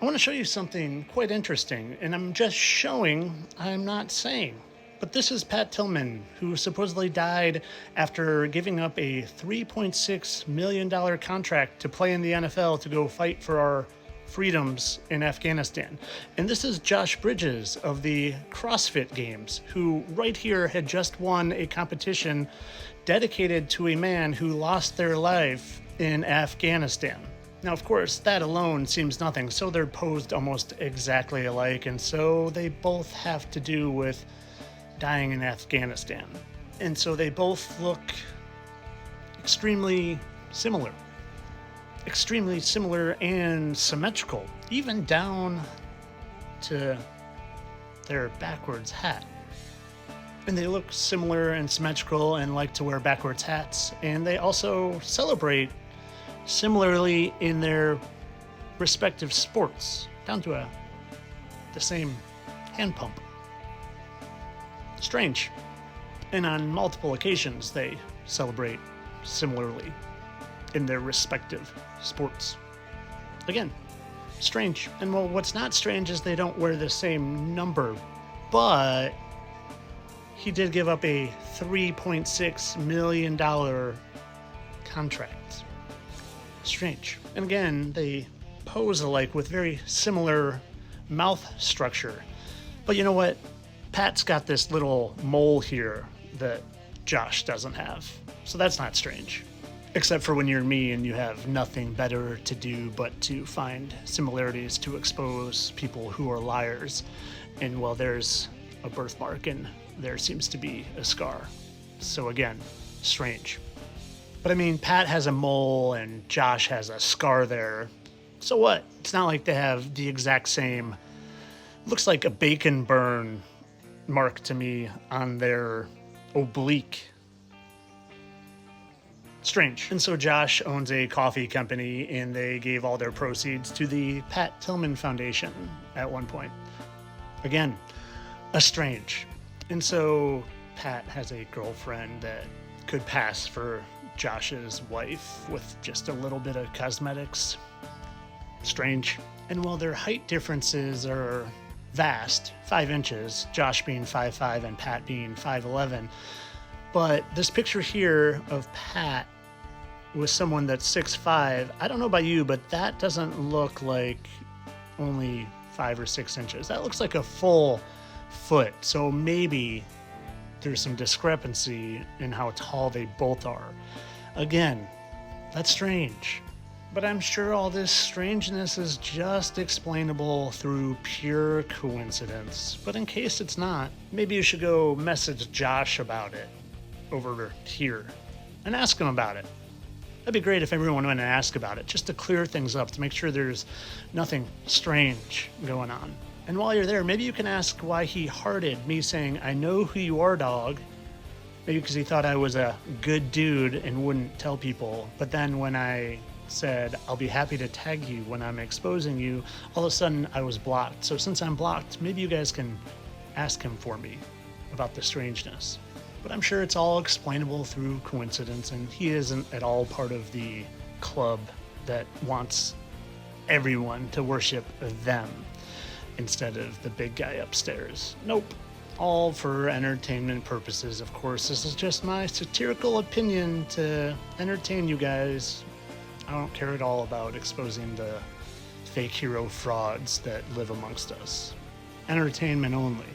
I want to show you something quite interesting, and I'm just showing, I'm not saying. But this is Pat Tillman, who supposedly died after giving up a $3.6 million contract to play in the NFL to go fight for our freedoms in Afghanistan. And this is Josh Bridges of the CrossFit Games, who right here had just won a competition dedicated to a man who lost their life in Afghanistan. Now, of course, that alone seems nothing, so they're posed almost exactly alike, and so they both have to do with dying in Afghanistan. And so they both look extremely similar. Extremely similar and symmetrical, even down to their backwards hat. And they look similar and symmetrical and like to wear backwards hats, and they also celebrate similarly in their respective sports, down to the same hand pump. Strange. And on multiple occasions, they celebrate similarly in their respective sports. Again, strange. And well, what's not strange is they don't wear the same number, but he did give up a $3.6 million contract. Strange. And again, they pose alike with very similar mouth structure. But you know what? Pat's got this little mole here that Josh doesn't have. So that's not strange. Except for when you're me and you have nothing better to do but to find similarities to expose people who are liars. And well, there's a birthmark and there seems to be a scar. So again, strange. But I mean, Pat has a mole and Josh has a scar there. So what? It's not like they have the exact same, looks like a bacon burn mark to me on their oblique. Strange. And so Josh owns a coffee company and they gave all their proceeds to the Pat Tillman Foundation at one point. Again, a strange. And so Pat has a girlfriend that could pass for Josh's wife with just a little bit of cosmetics. Strange. And while their height differences are vast, 5 inches, Josh being 5'5" and Pat being 5'11", but this picture here of Pat with someone that's 6'5", I don't know about you, but that doesn't look like only 5 or 6 inches. That looks like a full foot. So maybe there's some discrepancy in how tall they both are. Again, that's strange. But I'm sure all this strangeness is just explainable through pure coincidence. But in case it's not, maybe you should go message Josh about it over here and ask him about it. That'd be great if everyone went and asked about it, just to clear things up, to make sure there's nothing strange going on. And while you're there, maybe you can ask why he hearted me saying, "I know who you are, dog." Maybe because he thought I was a good dude and wouldn't tell people. But then when I said, "I'll be happy to tag you when I'm exposing you," all of a sudden I was blocked. So since I'm blocked, maybe you guys can ask him for me about the strangeness. But I'm sure it's all explainable through coincidence, and he isn't at all part of the club that wants everyone to worship them instead of the big guy upstairs. Nope. All for entertainment purposes, of course. This is just my satirical opinion to entertain you guys. I don't care at all about exposing the fake hero frauds that live amongst us. Entertainment only.